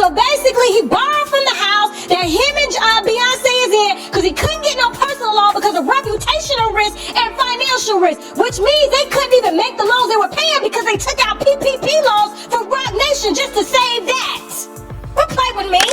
So basically, he borrowed from the house that him and Beyonce is in because he couldn't get no personal loan because of reputational risk and financial risk, which means they couldn't even make the loans they were paying because they took out PPP loans from Roc Nation just to save that. Don't play with me.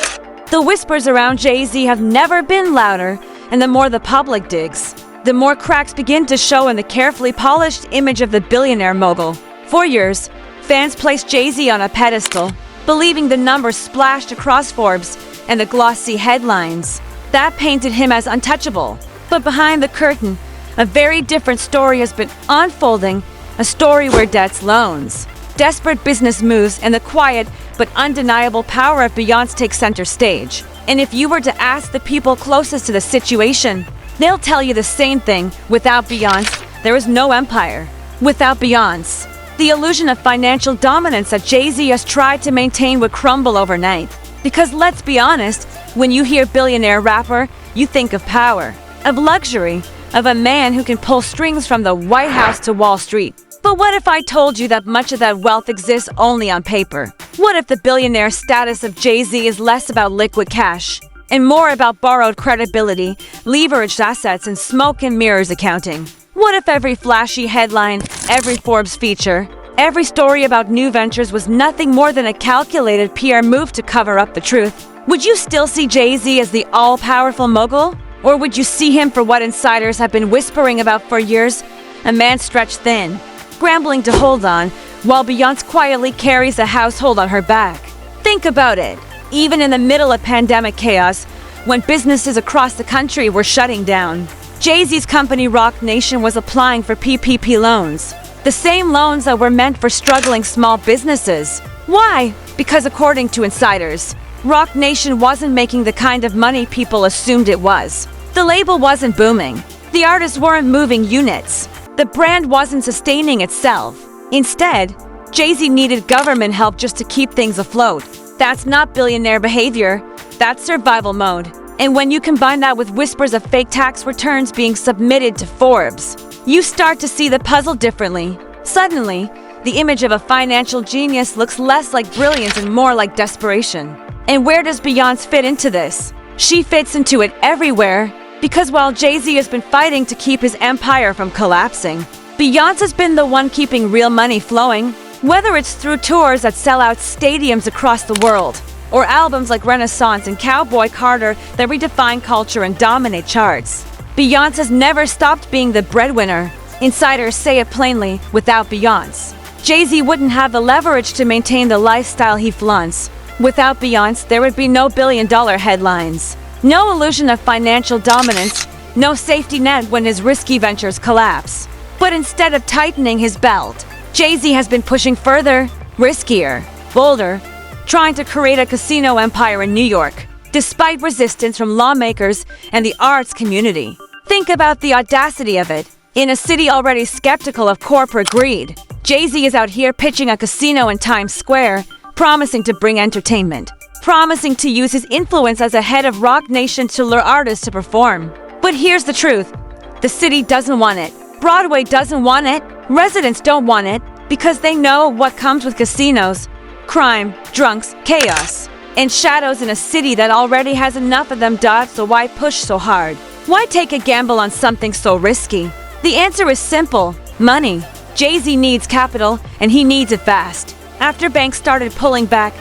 The whispers around Jay-Z have never been louder, and the more the public digs, the more cracks begin to show in the carefully polished image of the billionaire mogul. For years, fans placed Jay-Z on a pedestal, believing the numbers splashed across Forbes and the glossy headlines. That painted him as untouchable. But behind the curtain, a very different story has been unfolding, a story where debts, loans, desperate business moves, and the quiet but undeniable power of Beyonce take center stage. And if you were to ask the people closest to the situation, they'll tell you the same thing. Without Beyonce, there is no empire. Without Beyonce, the illusion of financial dominance that Jay-Z has tried to maintain would crumble overnight. Because let's be honest, when you hear billionaire rapper, you think of power, of luxury, of a man who can pull strings from the White House to Wall Street. But what if I told you that much of that wealth exists only on paper? What if the billionaire status of Jay-Z is less about liquid cash and more about borrowed credibility, leveraged assets, and smoke and mirrors accounting? What if every flashy headline, every Forbes feature, every story about new ventures was nothing more than a calculated PR move to cover up the truth? Would you still see Jay-Z as the all-powerful mogul? Or would you see him for what insiders have been whispering about for years? A man stretched thin, scrambling to hold on, while Beyonce quietly carries a household on her back. Think about it. Even in the middle of pandemic chaos, when businesses across the country were shutting down, Jay-Z's company Roc Nation was applying for PPP loans. The same loans that were meant for struggling small businesses. Why? Because according to insiders, Roc Nation wasn't making the kind of money people assumed it was. The label wasn't booming. The artists weren't moving units. The brand wasn't sustaining itself. Instead, Jay-Z needed government help just to keep things afloat. That's not billionaire behavior. That's survival mode. And when you combine that with whispers of fake tax returns being submitted to Forbes, you start to see the puzzle differently. Suddenly, the image of a financial genius looks less like brilliance and more like desperation. And where does Beyonce fit into this? She fits into it everywhere, because while Jay-Z has been fighting to keep his empire from collapsing, Beyonce has been the one keeping real money flowing, whether it's through tours that sell out stadiums across the world, or albums like Renaissance and Cowboy Carter that redefine culture and dominate charts. Beyonce has never stopped being the breadwinner. Insiders say it plainly, without Beyonce, Jay-Z wouldn't have the leverage to maintain the lifestyle he flaunts. Without Beyonce, there would be no billion-dollar headlines, no illusion of financial dominance, no safety net when his risky ventures collapse. But instead of tightening his belt, Jay-Z has been pushing further, riskier, bolder, trying to create a casino empire in New York, despite resistance from lawmakers and the arts community. Think about the audacity of it. In a city already skeptical of corporate greed, Jay-Z is out here pitching a casino in Times Square, promising to bring entertainment, promising to use his influence as a head of Roc Nation to lure artists to perform. But here's the truth. The city doesn't want it. Broadway doesn't want it. Residents don't want it because they know what comes with casinos. Crime, drunks, chaos, and shadows in a city that already has enough of them. So why push so hard? Why take a gamble on something so risky? The answer is simple: money. Jay-Z needs capital, and he needs it fast. After banks started pulling back,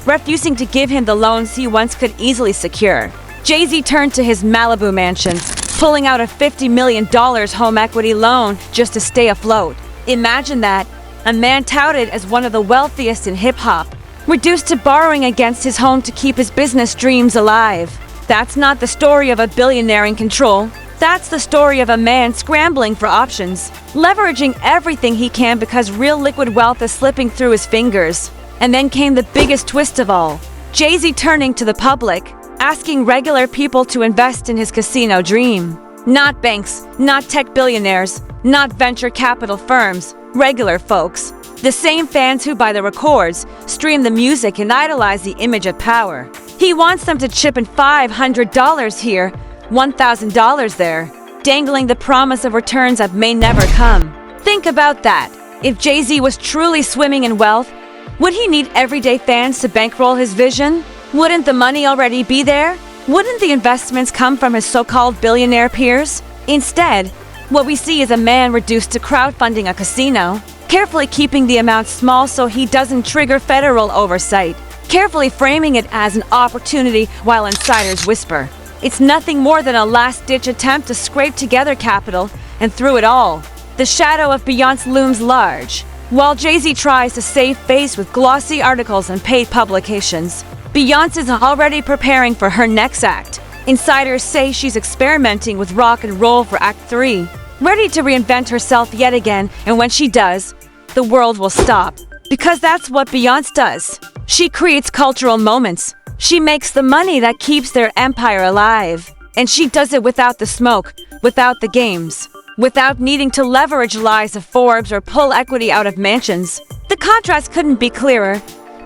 refusing to give him the loans he once could easily secure, Jay-Z turned to his Malibu mansion, pulling out a $50 million home equity loan just to stay afloat. Imagine that. A man touted as one of the wealthiest in hip-hop, reduced to borrowing against his home to keep his business dreams alive. That's not the story of a billionaire in control. That's the story of a man scrambling for options, leveraging everything he can because real liquid wealth is slipping through his fingers. And then came the biggest twist of all. Jay-Z turning to the public, asking regular people to invest in his casino dream. Not banks, not tech billionaires, not venture capital firms, regular folks. The same fans who buy the records, stream the music, and idolize the image of power. He wants them to chip in $500 here, $1,000 there, dangling the promise of returns that may never come. Think about that. If Jay-Z was truly swimming in wealth, would he need everyday fans to bankroll his vision? Wouldn't the money already be there? Wouldn't the investments come from his so-called billionaire peers? Instead, what we see is a man reduced to crowdfunding a casino, carefully keeping the amount small so he doesn't trigger federal oversight, carefully framing it as an opportunity while insiders whisper it's nothing more than a last-ditch attempt to scrape together capital, and through it all, the shadow of Beyonce looms large. While Jay-Z tries to save face with glossy articles and paid publications, Beyonce is already preparing for her next act. Insiders say she's experimenting with rock and roll for Act 3, ready to reinvent herself yet again, and when she does, the world will stop. Because that's what Beyonce does. She creates cultural moments. She makes the money that keeps their empire alive. And she does it without the smoke, without the games, without needing to leverage lies of Forbes or pull equity out of mansions. The contrast couldn't be clearer.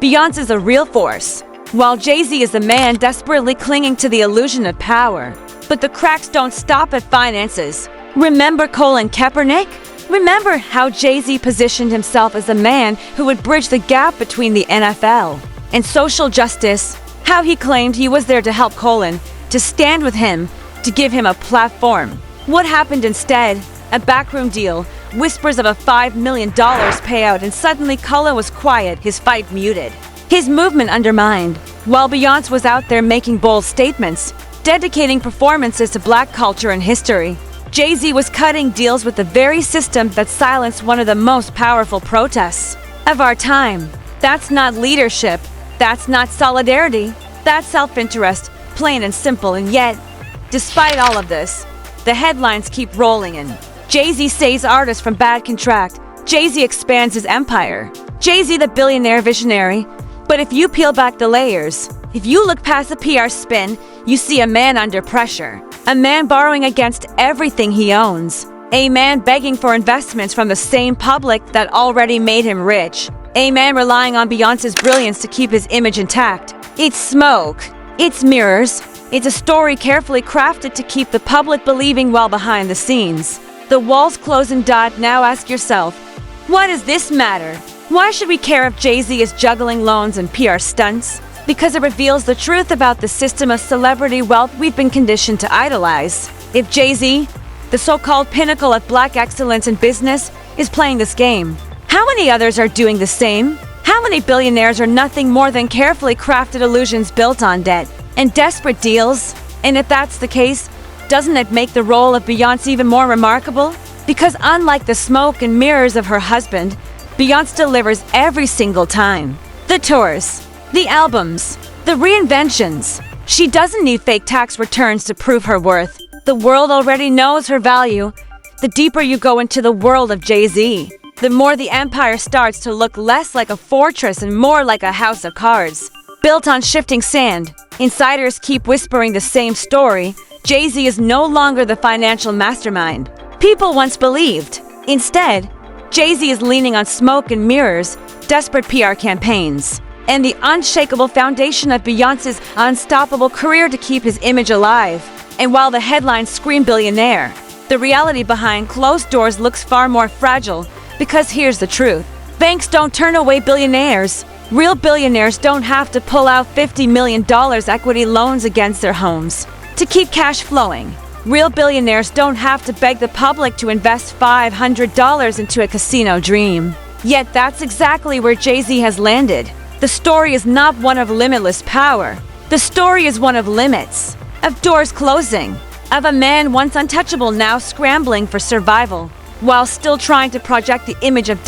Beyonce is a real force, while Jay-Z is a man desperately clinging to the illusion of power. But the cracks don't stop at finances. Remember Colin Kaepernick? Remember how Jay-Z positioned himself as a man who would bridge the gap between the NFL and social justice? How he claimed he was there to help Colin, to stand with him, to give him a platform. What happened instead? A backroom deal, whispers of a $5 million payout, and suddenly Colin was quiet, his fight muted, his movement undermined, while Beyonce was out there making bold statements, dedicating performances to Black culture and history. Jay-Z was cutting deals with the very system that silenced one of the most powerful protests of our time. That's not leadership. That's not solidarity. That's self-interest, plain and simple. And yet, despite all of this, the headlines keep rolling in. Jay-Z saves artists from bad contract. Jay-Z expands his empire. Jay-Z the billionaire visionary. But if you peel back the layers, if you look past the PR spin, you see a man under pressure. A man borrowing against everything he owns. A man begging for investments from the same public that already made him rich. A man relying on Beyonce's brilliance to keep his image intact. It's smoke. It's mirrors. It's a story carefully crafted to keep the public believing while behind the scenes. The walls close and dot. Now ask yourself, why does this matter? Why should we care if Jay-Z is juggling loans and PR stunts? Because it reveals the truth about the system of celebrity wealth we've been conditioned to idolize. If Jay-Z, the so-called pinnacle of Black excellence in business, is playing this game, how many others are doing the same? How many billionaires are nothing more than carefully crafted illusions built on debt and desperate deals? And if that's the case, doesn't it make the role of Beyonce even more remarkable? Because unlike the smoke and mirrors of her husband, Beyonce delivers every single time. The tours, the albums, the reinventions. She doesn't need fake tax returns to prove her worth. The world already knows her value. The deeper you go into the world of Jay-Z, the more the empire starts to look less like a fortress and more like a house of cards, built on shifting sand. Insiders keep whispering the same story. Jay-Z is no longer the financial mastermind people once believed. Instead, Jay-Z is leaning on smoke and mirrors, desperate PR campaigns, and the unshakable foundation of Beyonce's unstoppable career to keep his image alive. And while the headlines scream billionaire, the reality behind closed doors looks far more fragile. Because here's the truth. Banks don't turn away billionaires. Real billionaires don't have to pull out $50 million equity loans against their homes to keep cash flowing. Real billionaires don't have to beg the public to invest $500 into a casino dream. Yet that's exactly where Jay-Z has landed. The story is not one of limitless power. The story is one of limits, of doors closing, of a man once untouchable now scrambling for survival, while still trying to project the image of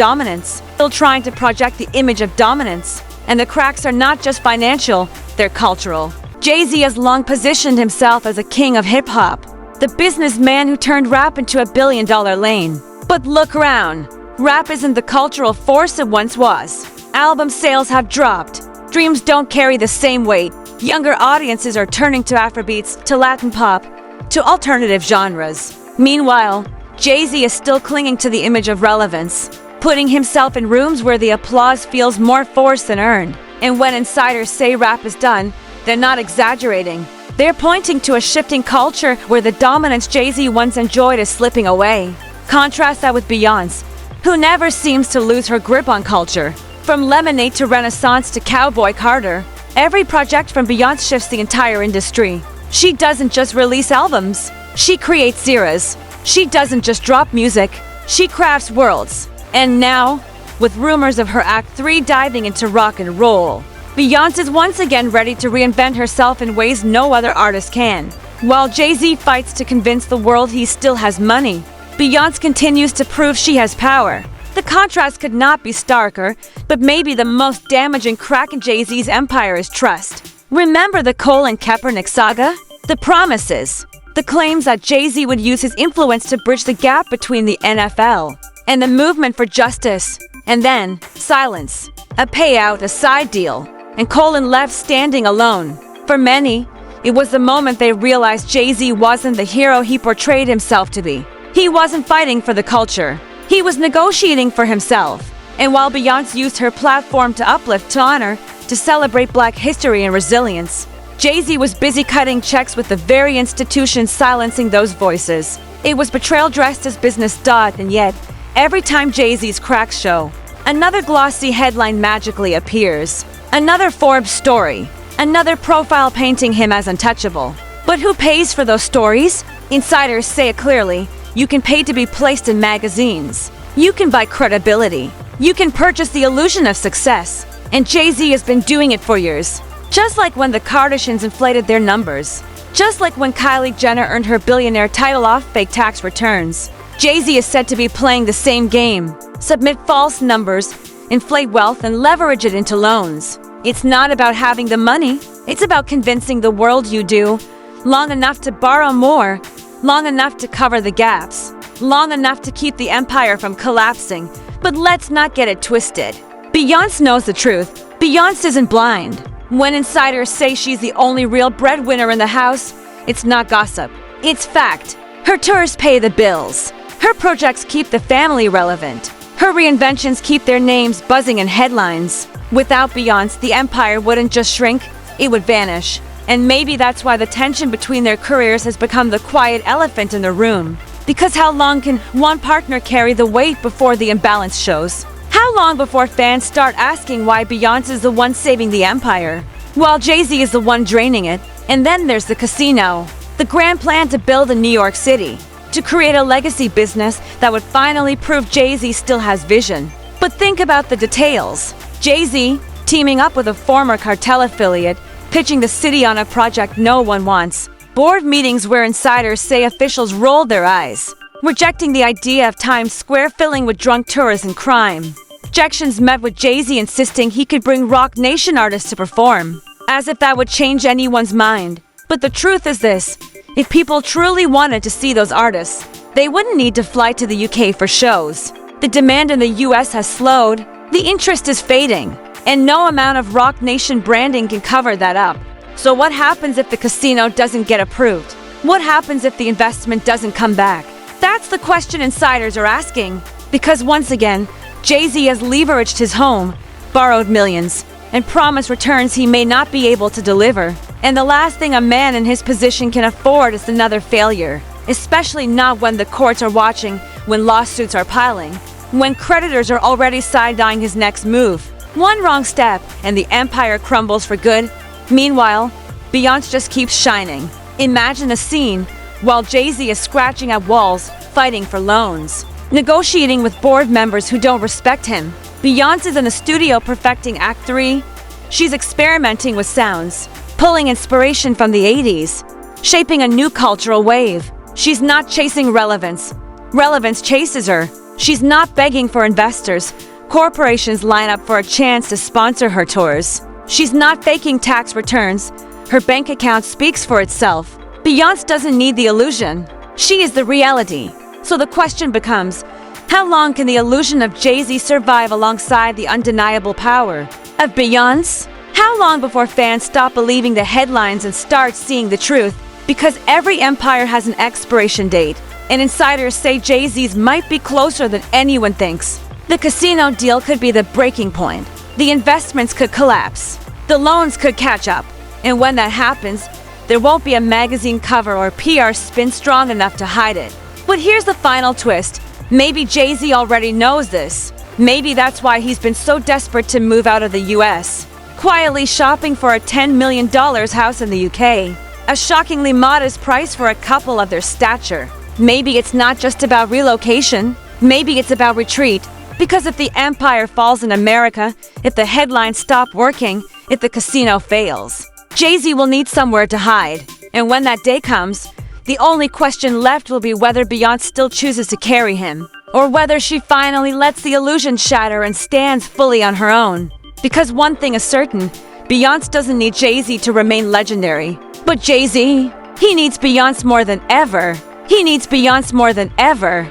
dominance. And the cracks are not just financial, they're cultural. Jay-Z has long positioned himself as a king of hip-hop, the businessman who turned rap into a billion-dollar lane. But look around. Rap isn't the cultural force it once was. Album sales have dropped. Dreams don't carry the same weight. Younger audiences are turning to Afrobeats, to Latin pop, to alternative genres. Meanwhile, Jay-Z is still clinging to the image of relevance, putting himself in rooms where the applause feels more forced than earned. And when insiders say rap is done, they're not exaggerating. They're pointing to a shifting culture where the dominance Jay-Z once enjoyed is slipping away. Contrast that with Beyonce, who never seems to lose her grip on culture. From Lemonade to Renaissance to Cowboy Carter, Every project from Beyonce shifts the entire industry. She doesn't just release albums. She creates eras. She doesn't just drop music. She crafts worlds. And now, with rumors of her Act 3 diving into rock and roll, Beyonce is once again ready to reinvent herself in ways no other artist can. While Jay-Z fights to convince the world he still has money, Beyonce continues to prove she has power. The contrast could not be starker, but maybe the most damaging crack in Jay-Z's empire is trust. Remember the Cole and Kaepernick saga? The promises. The claims that Jay-Z would use his influence to bridge the gap between the NFL and the movement for justice. And then, silence. A payout, a side deal. And Colin left standing alone. For many, it was the moment they realized Jay-Z wasn't the hero he portrayed himself to be. He wasn't fighting for the culture. He was negotiating for himself. And while Beyonce used her platform to uplift, to honor, to celebrate Black history and resilience, Jay-Z was busy cutting checks with the very institution silencing those voices. It was betrayal dressed as business. And yet, every time Jay-Z's cracks show, another glossy headline magically appears. Another Forbes story. Another profile painting him as untouchable. But who pays for those stories? Insiders say it clearly. You can pay to be placed in magazines. You can buy credibility. You can purchase the illusion of success. And Jay-Z has been doing it for years. Just like when the Kardashians inflated their numbers. Just like when Kylie Jenner earned her billionaire title off fake tax returns. Jay-Z is said to be playing the same game. Submit false numbers, inflate wealth, and leverage it into loans. It's not about having the money. It's about convincing the world you do. Long enough to borrow more. Long enough to cover the gaps. Long enough to keep the empire from collapsing. But let's not get it twisted. Beyonce knows the truth. Beyonce isn't blind. When insiders say she's the only real breadwinner in the house, it's not gossip. It's fact. Her tours pay the bills. Her projects keep the family relevant. Her reinventions keep their names buzzing in headlines. Without Beyonce, the empire wouldn't just shrink, it would vanish. And maybe that's why the tension between their careers has become the quiet elephant in the room. Because how long can one partner carry the weight before the imbalance shows? How long before fans start asking why Beyonce is the one saving the empire, while Jay-Z is the one draining it? And then there's the casino. The grand plan to build in New York City. To create a legacy business that would finally prove Jay-Z still has vision. But think about the details. Jay-Z, teaming up with a former cartel affiliate, pitching the city on a project no one wants. Board meetings where insiders say officials rolled their eyes, rejecting the idea of Times Square filling with drunk tourists and crime. Objections met with Jay-Z insisting he could bring Roc Nation artists to perform, as if that would change anyone's mind. But the truth is this, if people truly wanted to see those artists, they wouldn't need to fly to the UK for shows. The demand in the US has slowed, the interest is fading, and no amount of Roc Nation branding can cover that up. So what happens if the casino doesn't get approved? What happens if the investment doesn't come back? That's the question insiders are asking. Because once again, Jay-Z has leveraged his home, borrowed millions, and promised returns he may not be able to deliver. And the last thing a man in his position can afford is another failure. Especially not when the courts are watching, when lawsuits are piling, when creditors are already side-eyeing his next move. One wrong step, and the empire crumbles for good. Meanwhile, Beyonce just keeps shining. Imagine a scene while Jay-Z is scratching at walls, fighting for loans, negotiating with board members who don't respect him. Beyonce is in the studio perfecting Act 3. She's experimenting with sounds, pulling inspiration from the 80s, shaping a new cultural wave. She's not chasing relevance. Relevance chases her. She's not begging for investors. Corporations line up for a chance to sponsor her tours. She's not faking tax returns. Her bank account speaks for itself. Beyonce doesn't need the illusion. She is the reality. So the question becomes, how long can the illusion of Jay-Z survive alongside the undeniable power of Beyonce? How long before fans stop believing the headlines and start seeing the truth? Because every empire has an expiration date, and insiders say Jay-Z's might be closer than anyone thinks. The casino deal could be the breaking point. The investments could collapse. The loans could catch up. And when that happens, there won't be a magazine cover or PR spin strong enough to hide it. But here's the final twist. Maybe Jay-Z already knows this. Maybe that's why he's been so desperate to move out of the US. quietly shopping for a $10 million house in the UK. A shockingly modest price for a couple of their stature. Maybe it's not just about relocation. Maybe it's about retreat. Because if the empire falls in America, if the headlines stop working, if the casino fails, Jay-Z will need somewhere to hide. And when that day comes, the only question left will be whether Beyonce still chooses to carry him, or whether she finally lets the illusion shatter and stands fully on her own. Because one thing is certain, Beyonce doesn't need Jay-Z to remain legendary. But Jay-Z, he needs Beyonce more than ever. He needs Beyonce more than ever.